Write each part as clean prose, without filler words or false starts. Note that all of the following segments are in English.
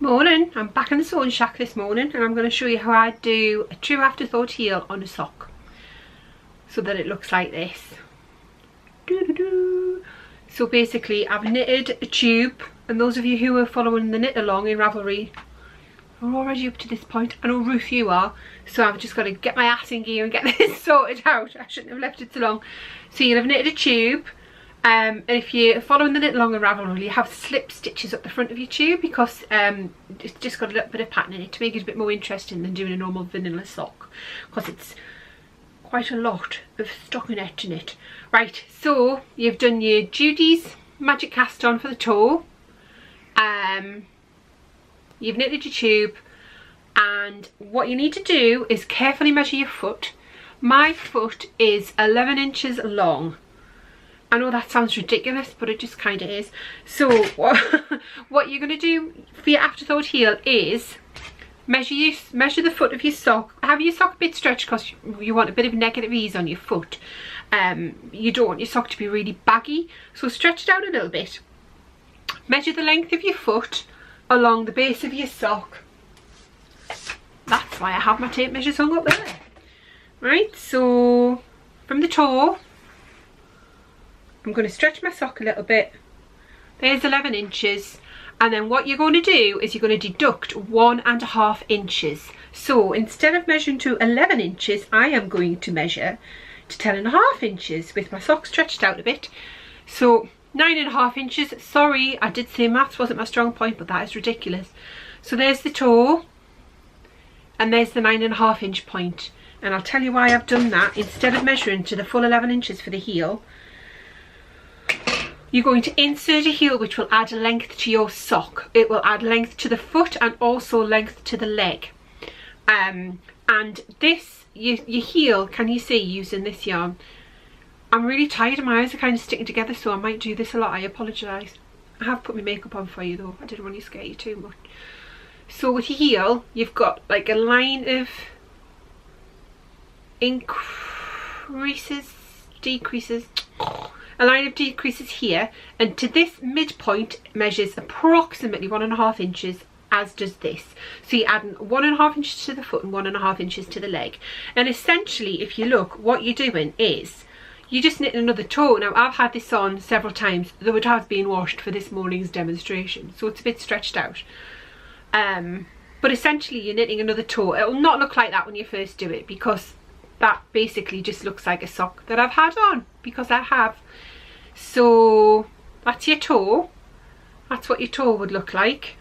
Morning, I'm back in the sewing shack this morning and I'm going to show you how I do a true afterthought heel on a sock so that it looks like this. So basically I've knitted a tube, and those of you who are following the knit along in Ravelry are already up to this point. I know Ruth you are, so I've just got to get my ass in gear and get this sorted out. I shouldn't have left it so long. So you'll have knitted a tube. And if you're following the knit along in Ravelry, you have slip stitches up the front of your tube because it's just got a little bit of pattern in it to make it a bit more interesting than doing a normal vanilla sock, because it's quite a lot of stockinette in it. Right, so you've done your Judy's magic cast on for the toe, you've knitted your tube, and what you need to do is carefully measure your foot. My foot is 11 inches long. I know that sounds ridiculous, but it just kind of is. So what you're going to do for your afterthought heel is measure the foot of your sock. Have your sock a bit stretched because you want a bit of negative ease on your foot. You don't want your sock to be really baggy, so stretch it out a little bit. Measure the length of your foot along the base of your sock. That's why I have my tape measures hung up there. Right, so from the toe, I'm going to stretch my sock a little bit. There's 11 inches. And then what you're going to do is you're going to deduct 1.5 inches. So instead of measuring to 11 inches, I am going to measure to 10.5 inches with my sock stretched out a bit. So 9.5 inches. Sorry, I did say maths wasn't my strong point, but that is ridiculous. So there's the toe. And there's the 9.5 inch point. And I'll tell you why I've done that. Instead of measuring to the full 11 inches for the heel, you're going to insert a heel which will add length to your sock. It will add length to the foot and also length to the leg. And this, your heel, can you see, using this yarn? I'm really tired and my eyes are kind of sticking together, so I might do this a lot. I apologise. I have put my makeup on for you though. I didn't want to scare you too much. So with your heel, you've got like a line of increases, decreases, a line of decreases here, and to this midpoint measures approximately 1.5 inches, as does this. So you're adding 1.5 inches to the foot and 1.5 inches to the leg. And essentially, if you look, what you're doing is you're just knitting another toe. Now I've had this on several times, though it has been washed for this morning's demonstration, so it's a bit stretched out. But essentially you're knitting another toe. It'll not look like that when you first do it, because that basically just looks like a sock that I've had on, because I have. So that's your toe. That's what your toe would look like.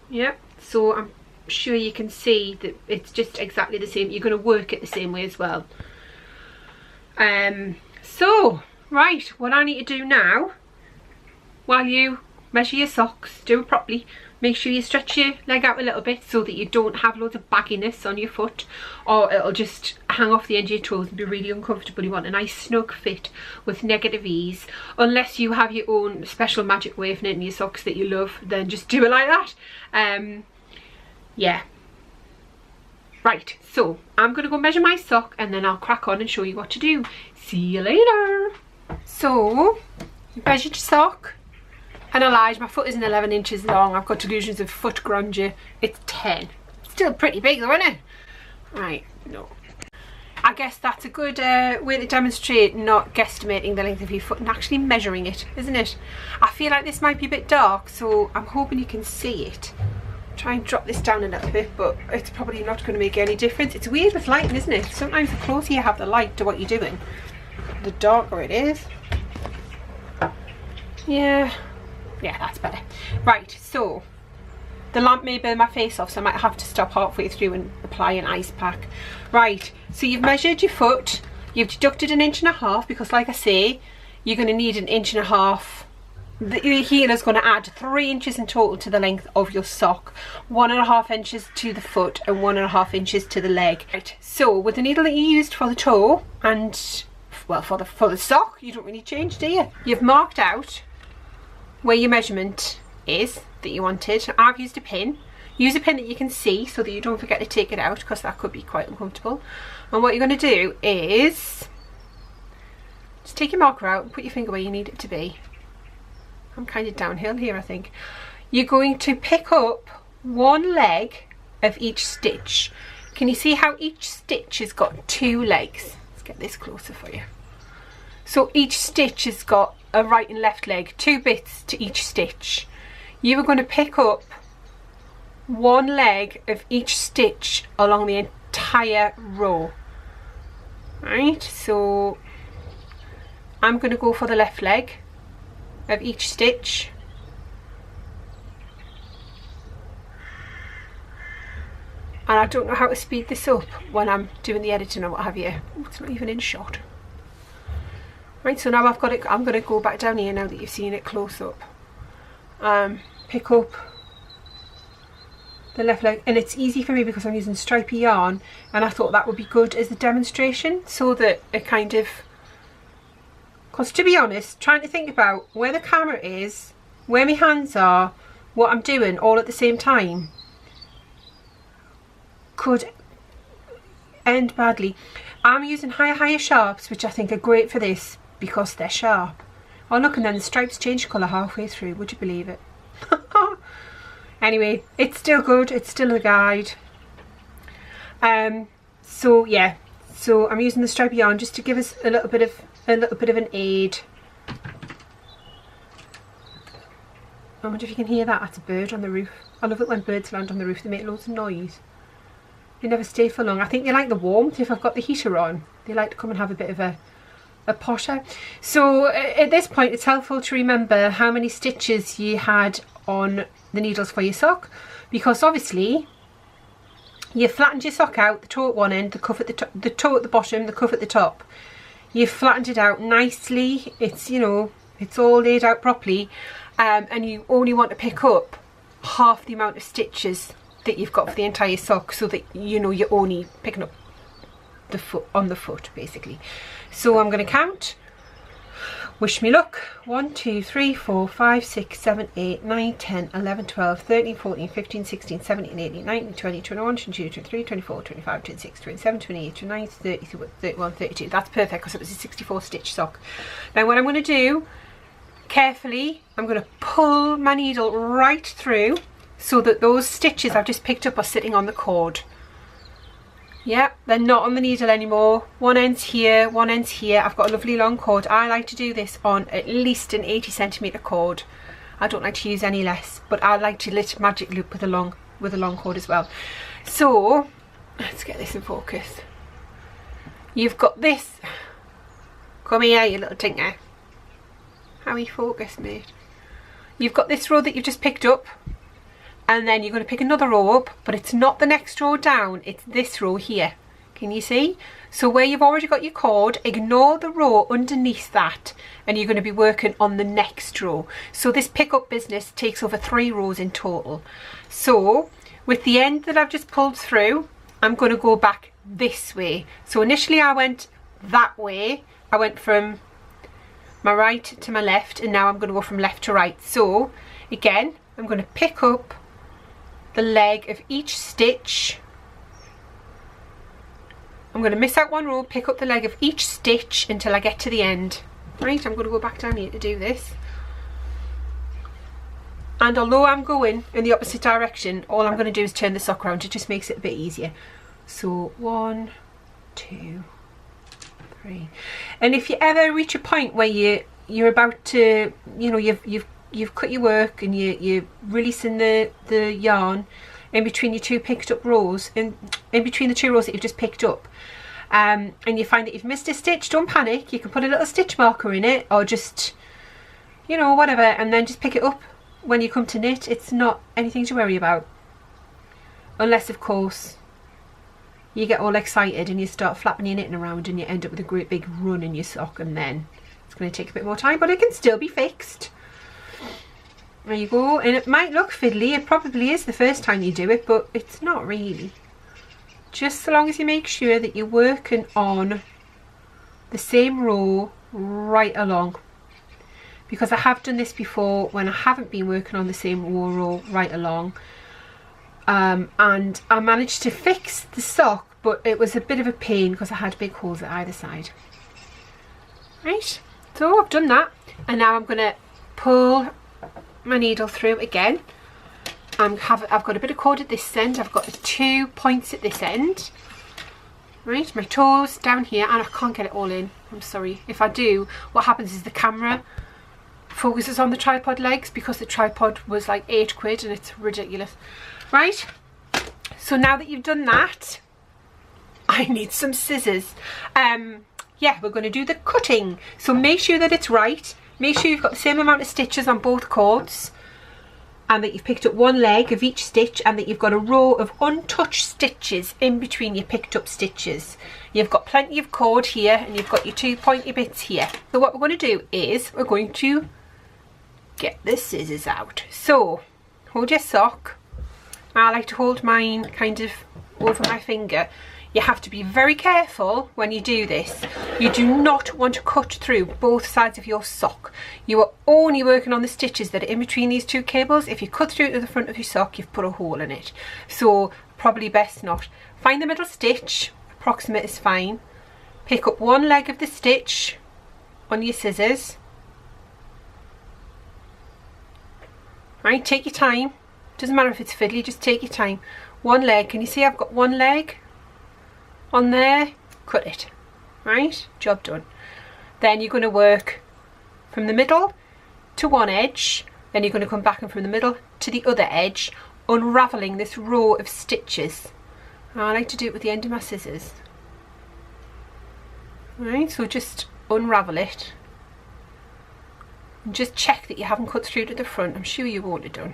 Yep, so I'm sure you can see that it's just exactly the same. You're going to work it the same way as well. So right, what I need to do now, while you measure your socks, do it properly. Make sure you stretch your leg out a little bit so that you don't have loads of bagginess on your foot, or it'll just hang off the end of your toes and be really uncomfortable. You want a nice snug fit with negative ease. Unless you have your own special magic way of knitting your socks that you love, then just do it like that. Yeah. Right, so I'm going to go measure my sock and then I'll crack on and show you what to do. See you later. So, you measured your sock. And I lied, my foot isn't 11 inches long. I've got delusions of foot grandeur. It's 10. Still pretty big though, isn't it? Right, no. I guess that's a good way to demonstrate not guesstimating the length of your foot and actually measuring it, isn't it? I feel like this might be a bit dark, so I'm hoping you can see it. Try and drop this down a little bit, but it's probably not going to make any difference. It's weird with lighting, isn't it? Sometimes the closer you have the light to what you're doing, the darker it is. Yeah, that's better. Right, so the lamp may burn my face off, so I might have to stop halfway through and apply an ice pack. Right, so you've measured your foot, you've deducted 1.5 inches, because like I say, you're going to need 1.5 inches. The heel is going to add 3 inches in total to the length of your sock, 1.5 inches to the foot and 1.5 inches to the leg. Right, so with the needle that you used for the toe and, well, for the sock, you don't really change, do you? You've marked out where your measurement is that you wanted. I've used a pin. Use a pin that you can see so that you don't forget to take it out, because that could be quite uncomfortable. And what you're going to do is just take your marker out and put your finger where you need it to be. I'm kind of downhill here, I think. You're going to pick up one leg of each stitch. Can you see how each stitch has got two legs? Let's get this closer for you. So each stitch has got a right and left leg, two bits to each stitch. You are going to pick up one leg of each stitch along the entire row. Right, so I'm going to go for the left leg of each stitch. And I don't know how to speed this up when I'm doing the editing or what have you. Ooh, it's not even in shot. Right, so now I've got it. I'm going to go back down here now that you've seen it close up. Pick up the left leg, and it's easy for me because I'm using stripy yarn, and I thought that would be good as a demonstration, so that it kind of, because to be honest, trying to think about where the camera is, where my hands are, what I'm doing all at the same time could end badly. I'm using higher sharps, which I think are great for this because they're sharp. Oh look, and then the stripes change colour halfway through, would you believe it? Anyway, it's still good, it's still a guide. So yeah, so I'm using the stripy yarn just to give us a little bit of an aid. I wonder if you can hear that. That's a bird on the roof. I love it when birds land on the roof, they make loads of noise. They never stay for long. I think they like the warmth. If I've got the heater on, they like to come and have a bit of a posher. So at this point it's helpful to remember how many stitches you had on the needles for your sock, because obviously you flattened your sock out, the toe at one end, the cuff at the top, the toe at the bottom, the cuff at the top. You've flattened it out nicely. It's, you know, it's all laid out properly, and you only want to pick up half the amount of stitches that you've got for the entire sock, so that you know you're only picking up the foot on the foot basically. So I'm going to count. Wish me luck. 1 2 3 4 5 6 7 8 9 10 11 12 13 14 15 16 17 18 19 20 21 22 23 24 25 26 27 28 29 30 31 32. That's perfect because it was a 64 stitch sock. Now what I'm going to do, carefully, I'm going to pull my needle right through so that those stitches I've just picked up are sitting on the cord. Yeah, they're not on the needle anymore. One end's here, one end's here. I've got a lovely long cord. I like to do this on at least an 80cm cord. I don't like to use any less, but I like to lit magic loop with a long cord as well. So let's get this in focus. You've got this. Come here, you little tinker. How are you focused, mate? You've got this row that you've just picked up, and then you're going to pick another row up, but it's not the next row down, it's this row here. Can you see? So where you've already got your cord, ignore the row underneath that, and you're going to be working on the next row. So this pickup business takes over 3 rows in total. So with the end that I've just pulled through, I'm going to go back this way. So initially I went that way. I went from my right to my left, and now I'm going to go from left to right. So again, I'm going to pick up the leg of each stitch. I'm going to miss out one row, pick up the leg of each stitch until I get to the end. Right, I'm going to go back down here to do this. And although I'm going in the opposite direction, all I'm going to do is turn the sock around. It just makes it a bit easier. So 1 2 3. And if you ever reach a point where you're about to, you know, you've cut your work and you're releasing the yarn in between your 2 picked up rows, in between the 2 rows that you've just picked up, and you find that you've missed a stitch, don't panic. You can put a little stitch marker in it, or just, you know, whatever, and then just pick it up when you come to knit. It's not anything to worry about, unless of course you get all excited and you start flapping your knitting around and you end up with a great big run in your sock, and then it's going to take a bit more time, but it can still be fixed. There you go. And it might look fiddly, it probably is the first time you do it, but it's not really. Just so long as you make sure that you're working on the same row right along, because I have done this before when I haven't been working on the same row right along, and I managed to fix the sock, but it was a bit of a pain because I had big holes at either side. Right, so I've done that, and now I'm going to pull my needle through again. I've got a bit of cord at this end, I've got 2 points at this end. Right, my toes down here, and I can't get it all in. I'm sorry. If I do, what happens is the camera focuses on the tripod legs because the tripod was like £8 and it's ridiculous. Right, so now that you've done that, I need some scissors. Yeah, we're going to do the cutting. So make sure that it's right. Make sure you've got the same amount of stitches on both cords, and that you've picked up one leg of each stitch, and that you've got a row of untouched stitches in between your picked up stitches. You've got plenty of cord here, and you've got your 2 pointy bits here. So what we're going to do is we're going to get the scissors out. So hold your sock. I like to hold mine kind of over my finger. You have to be very careful when you do this. You do not want to cut through both sides of your sock. You are only working on the stitches that are in between these 2 cables. If you cut through to the front of your sock, you've put a hole in it. So probably best not. Find the middle stitch, approximate is fine. Pick up one leg of the stitch on your scissors. Right, take your time. Doesn't matter if it's fiddly, just take your time. One leg, can you see I've got one leg on there? Cut it. Right, job done. Then you're going to work from the middle to one edge, then you're going to come back and from the middle to the other edge, unravelling this row of stitches. I like to do it with the end of my scissors. Right, so just unravel it. And just check that you haven't cut through to the front. I'm sure you won't have done.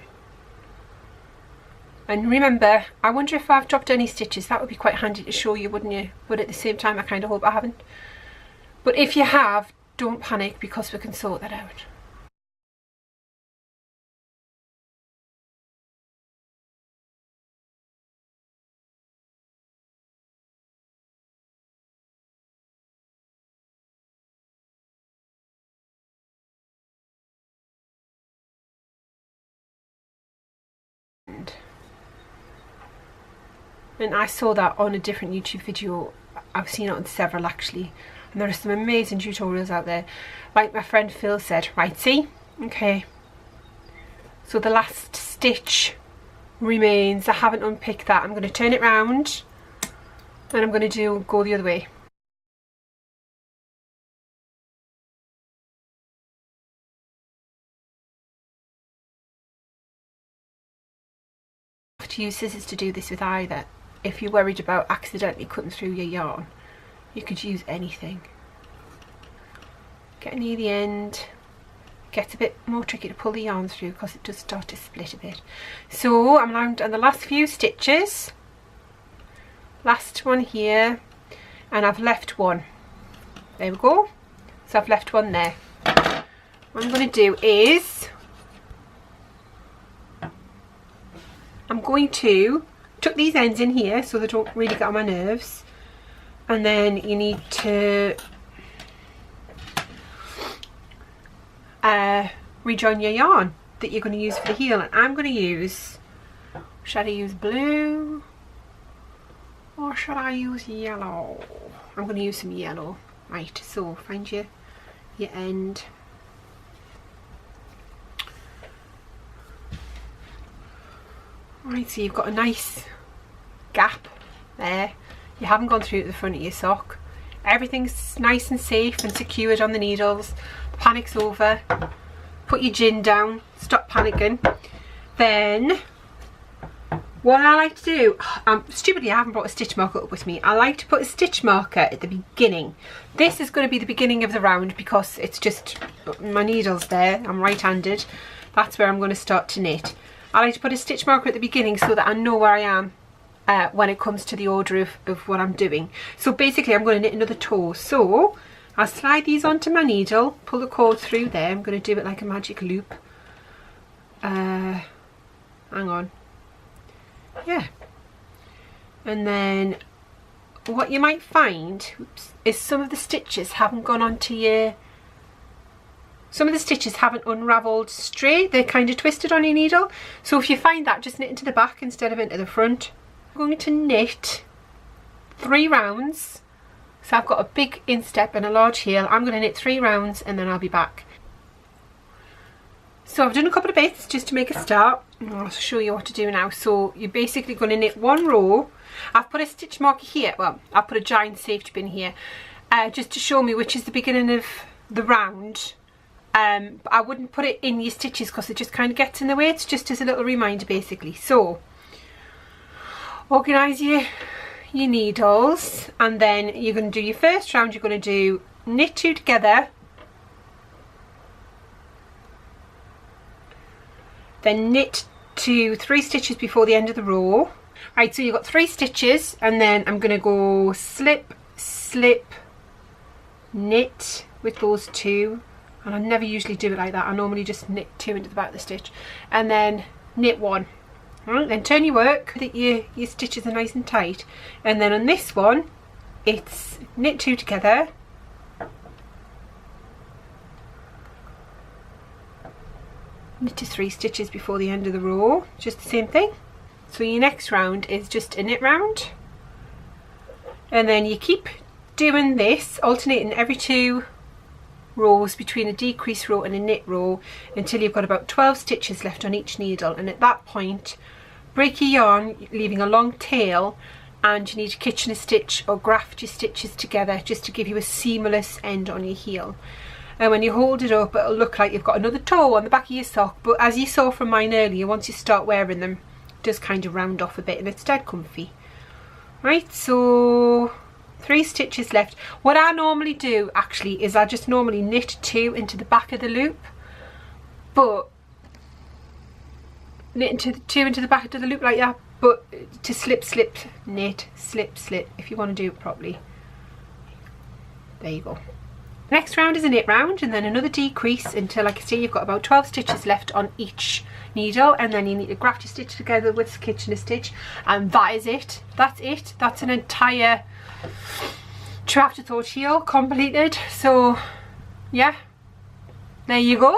And remember, I wonder if I've dropped any stitches. That would be quite handy to show you, wouldn't you? But at the same time, I kind of hope I haven't. But if you have, don't panic, because we can sort that out. And I saw that on a different YouTube video. I've seen it on several actually, and there are some amazing tutorials out there. Like my friend Phil said, right, see, okay, so the last stitch remains. I haven't unpicked that. I'm going to turn it round and I'm going to go the other way. You have to use scissors to do this with either. If you're worried about accidentally cutting through your yarn, you could use anything. Get near the end, gets a bit more tricky to pull the yarn through because it does start to split a bit. So I'm now on the last few stitches, last one here, and I've left one. There we go. So I've left one there. What I'm going to do is I'm going to tuck these ends in here so they don't really get on my nerves, and then you need to rejoin your yarn that you're going to use for the heel. And I'm going to use, should I use blue or should I use yellow? I'm going to use some yellow. Right, so find your end. Right, so you've got a nice gap there. You haven't gone through to the front of your sock. Everything's nice and safe and secured on the needles. Panic's over. Put your gin down. Stop panicking. Then what I like to do, stupidly I haven't brought a stitch marker up with me. I like to put a stitch marker at the beginning. This is going to be the beginning of the round because it's just my needles there. I'm right-handed. That's where I'm going to start to knit. I like to put a stitch marker at the beginning so that I know where I am when it comes to the order of what I'm doing. So basically I'm going to knit another toe. So I'll slide these onto my needle, pull the cord through there. I'm going to do it like a magic loop. Hang on. Yeah. And then what you might find, oops, is some of the stitches haven't gone onto your... Some of the stitches haven't unravelled straight, they're kind of twisted on your needle. So if you find that, just knit into the back instead of into the front. I'm going to knit 3 rounds. So I've got a big instep and a large heel. I'm going to knit 3 rounds and then I'll be back. So I've done a couple of bits just to make a start. I'll show you what to do now. So you're basically going to knit one row. I've put a stitch marker here, well I've put a giant safety pin here just to show me which is the beginning of the round. But I wouldn't put it in your stitches because it just kind of gets in the way. It's just as a little reminder basically. So organise your needles, and then you're going to do your first round. You're going to do knit 2 together, then knit 2 3 stitches before the end of the row. Right, so you've got 3 stitches, and then I'm going to go slip, slip, knit with those 2, and I never usually do it like that. I normally just knit 2 into the back of the stitch and then knit 1. Right, then turn your work that your stitches are nice and tight, and then on this one it's knit 2 together, knit to 3 stitches before the end of the row, just the same thing. So your next round is just a knit round, and then you keep doing this, alternating every 2 rows between a decrease row and a knit row until you've got about 12 stitches left on each needle. And at that point break your yarn, leaving a long tail, and you need to kitchen a stitch or graft your stitches together just to give you a seamless end on your heel. And when you hold it up, it'll look like you've got another toe on the back of your sock, but as you saw from mine earlier, once you start wearing them, it does kind of round off a bit and it's dead comfy. Right, so 3 stitches left. What I normally do actually is I just normally knit 2 into the back of the loop, but knit into 2 into the back of the loop like that, but to slip, slip, knit, slip, slip, if you want to do it properly. There you go. Next round is a knit round, and then another decrease until, like I say, you've got about 12 stitches left on each needle, and then you need to graft your stitch together with kitchen a stitch, and that is it. That's it. That's an entire Afterthought heel completed. So yeah, there you go.